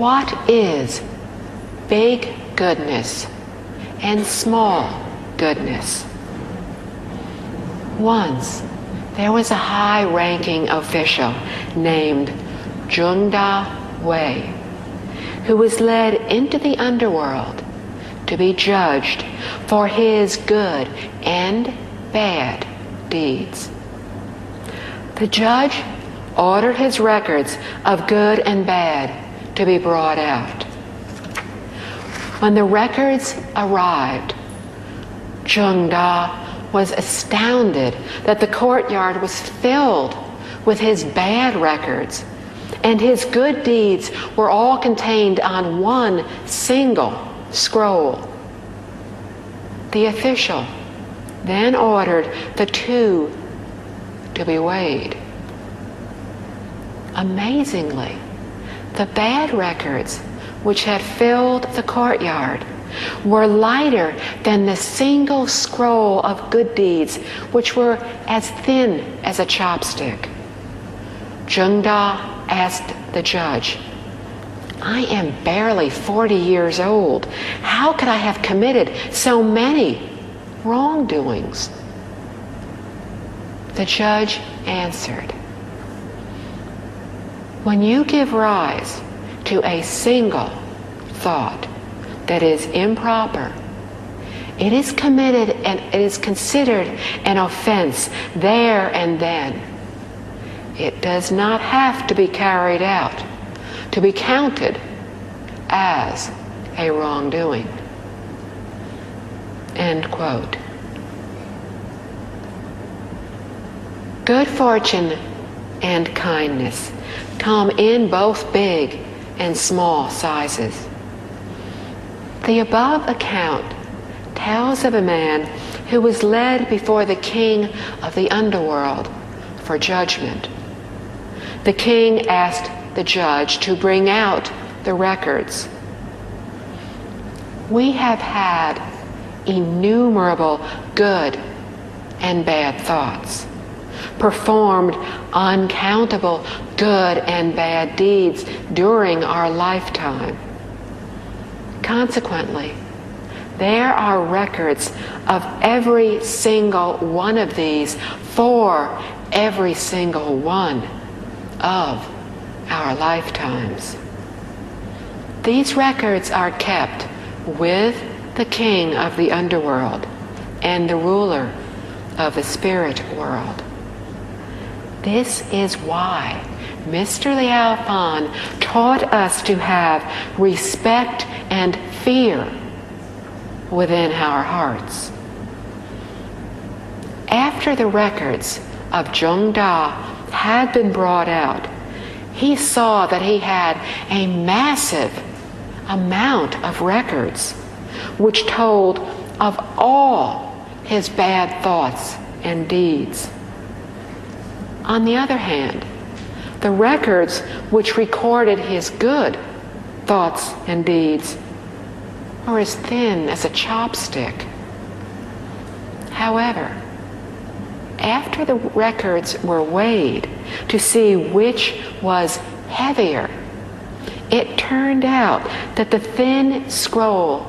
What is big goodness and small goodness? Once, there was a high-ranking official named Zhengda Wei, who was led into the underworld to be judged for his good and bad deeds. The judge ordered his records of good and bad to be brought out. When the records arrived, Zhengda was astounded that the courtyard was filled with his bad records, and his good deeds were all contained on one single scroll. The official then ordered the two to be weighed. Amazingly, the bad records, which had filled the courtyard, were lighter than the single scroll of good deeds, which were as thin as a chopstick. Zhengda asked the judge, "I am barely 40 years old. How could I have committed so many wrongdoings?" The judge answered, "When you give rise to a single thought that is improper, it is committed and it is considered an offense there and then. It does not have to be carried out to be counted as a wrongdoing." End quote. Good fortune and kindness come in both big and small sizes. The above account tells of a man who was led before the king of the underworld for judgment. The king asked the judge to bring out the records. "We have had innumerable good and bad thoughts, performed uncountable good and bad deeds during our lifetime. Consequently, there are records of every single one of these for every single one of our lifetimes. These records are kept with the king of the underworld and the ruler of the spirit world. This is why Mr. Liao taught us to have respect and fear within our hearts." After the records of Zhengda had been brought out, he saw that he had a massive amount of records which told of all his bad thoughts and deeds. On the other hand, the records which recorded his good thoughts and deeds were as thin as a chopstick. However, after the records were weighed to see which was heavier, it turned out that the thin scroll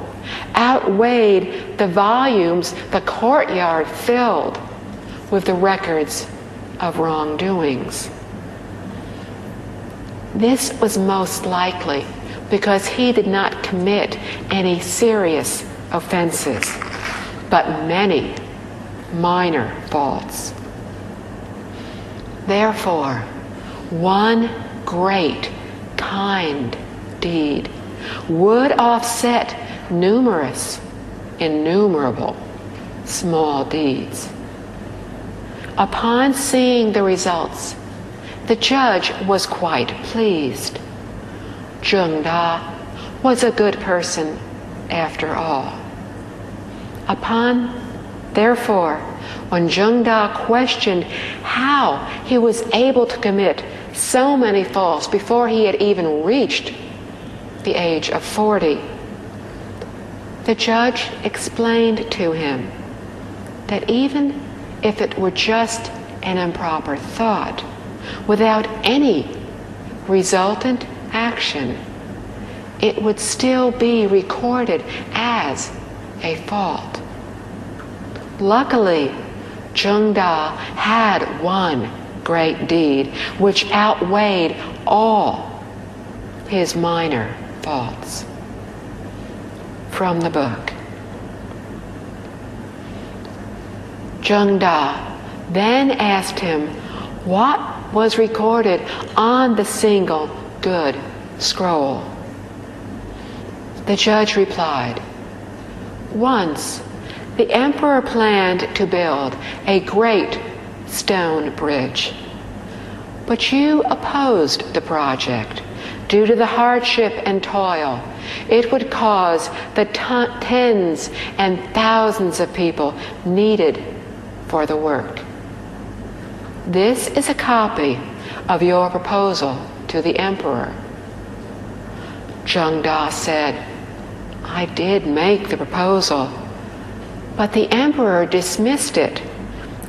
outweighed the volumes the courtyard filled with the records of wrongdoings. This was most likely because he did not commit any serious offenses, but many minor faults. Therefore, one great kind deed would offset numerous, innumerable small deeds. Upon seeing the results, the judge was quite pleased. Zhengda was a good person after all. Therefore, when Zhengda questioned how he was able to commit so many faults before he had even reached the age of 40, the judge explained to him that even if it were just an improper thought, without any resultant action, it would still be recorded as a fault. Luckily, Zhengda had one great deed which outweighed all his minor faults. From the book. Zhengda then asked him what was recorded on the single good scroll. The judge replied, "Once the emperor planned to build a great stone bridge, but you opposed the project due to the hardship and toil it would cause the tens and thousands of people needed for the work. This is a copy of your proposal to the emperor." Zhengda said, "I did make the proposal, but the emperor dismissed it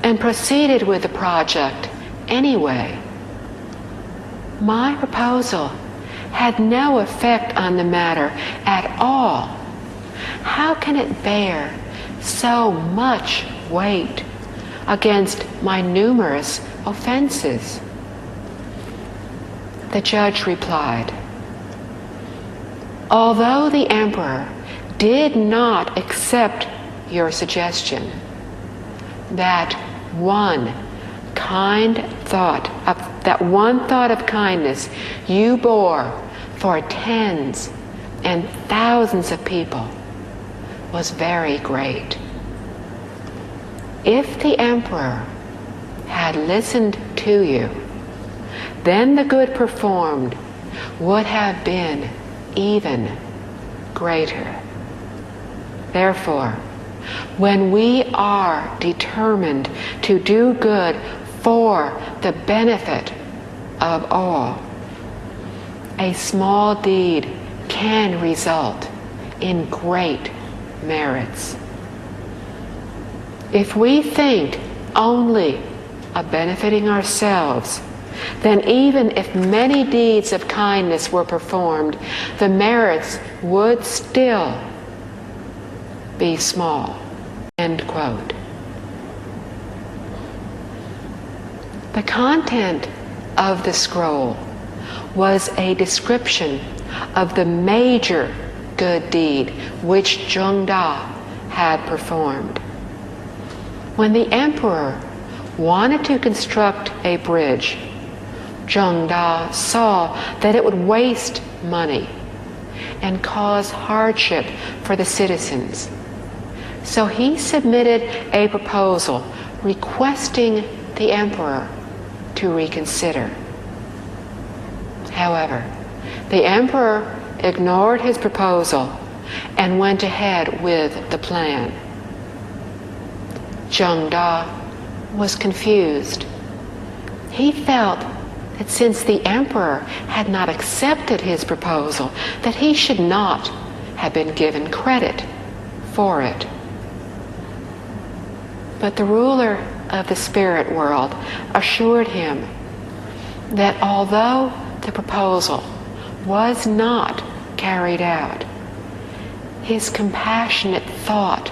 and proceeded with the project anyway. My proposal had no effect on the matter at all. How can it bear so much weight against my numerous offenses?" The judge replied, "Although the emperor did not accept your suggestion, that one thought of kindness you bore for tens and thousands of people was very great. If the emperor had listened to you, then the good performed would have been even greater. Therefore, when we are determined to do good for the benefit of all, a small deed can result in great merits. If we think only of benefiting ourselves, then even if many deeds of kindness were performed, the merits would still be small." End quote. The content of the scroll was a description of the major good deed which Zhengda had performed. When the emperor wanted to construct a bridge, Zhengda saw that it would waste money and cause hardship for the citizens. So he submitted a proposal requesting the emperor to reconsider. However, the emperor ignored his proposal and went ahead with the plan. Zhengda was confused. He felt that since the emperor had not accepted his proposal, that he should not have been given credit for it. But the ruler of the spirit world assured him that although the proposal was not carried out, his compassionate thought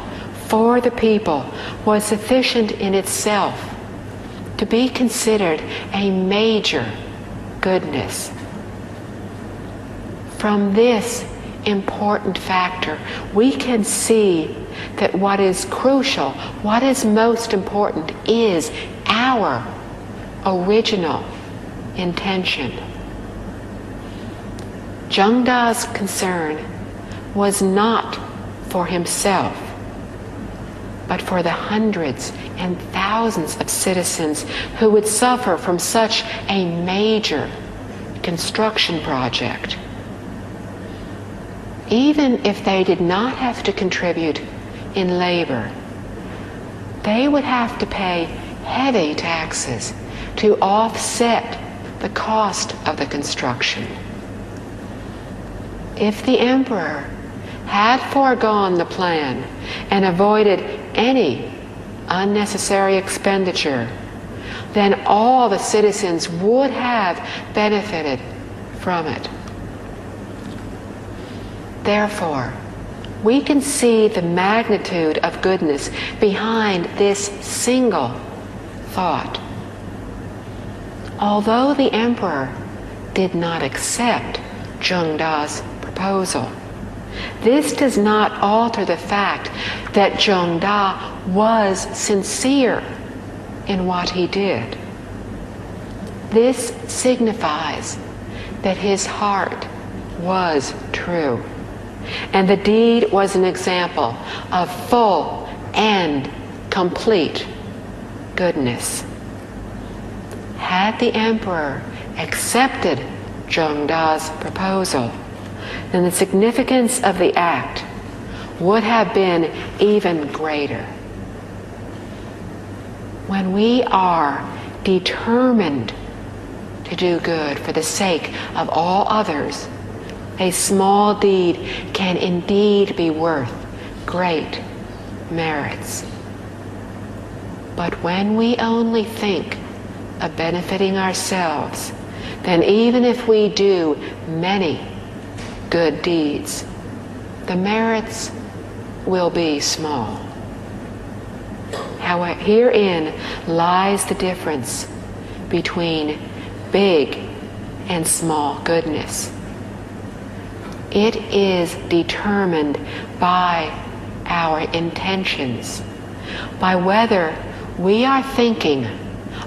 for the people was sufficient in itself to be considered a major goodness. From this important factor, we can see that what is crucial, what is most important, is our original intention. Zhengda's concern was not for himself, but for the hundreds and thousands of citizens who would suffer from such a major construction project. Even if they did not have to contribute in labor, they would have to pay heavy taxes to offset the cost of the construction. If the emperor had foregone the plan and avoided any unnecessary expenditure, then all the citizens would have benefited from it. Therefore, we can see the magnitude of goodness behind this single thought. Although the emperor did not accept Zheng Da's proposal, this does not alter the fact that Zheng Da was sincere in what he did. This signifies that his heart was true, and the deed was an example of full and complete goodness. Had the emperor accepted Zheng Da's proposal, then the significance of the act would have been even greater. When we are determined to do good for the sake of all others, a small deed can indeed be worth great merits. But when we only think of benefiting ourselves, then even if we do many good deeds, the merits will be small. However, herein lies the difference between big and small goodness. It is determined by our intentions, by whether we are thinking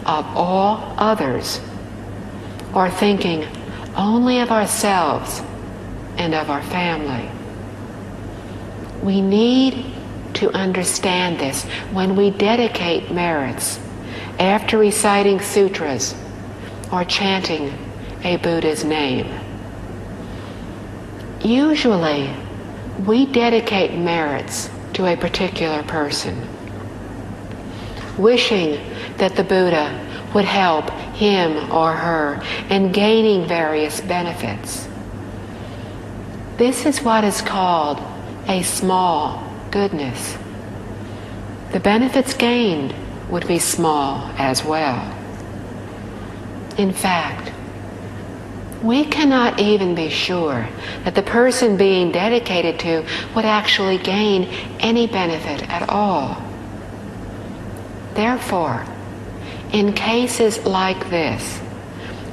of all others or thinking only of ourselves and of our family. We need to understand this when we dedicate merits after reciting sutras or chanting a Buddha's name. Usually, we dedicate merits to a particular person, wishing that the Buddha would help him or her in gaining various benefits. This is what is called a small goodness. The benefits gained would be small as well. In fact, we cannot even be sure that the person being dedicated to would actually gain any benefit at all. Therefore, in cases like this,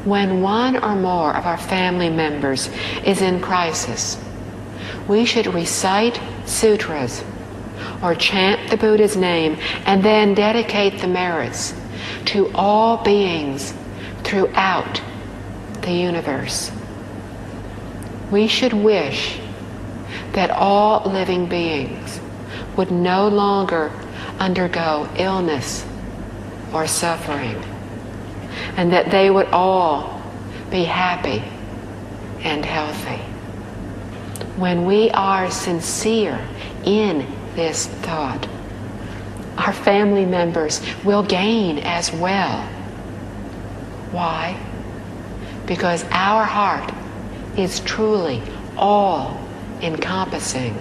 when one or more of our family members is in crisis, we should recite sutras or chant the Buddha's name and then dedicate the merits to all beings throughout the universe. We should wish that all living beings would no longer undergo illness or suffering, and that they would all be happy and healthy. When we are sincere in this thought, our family members will gain as well. Why? Because our heart is truly all-encompassing.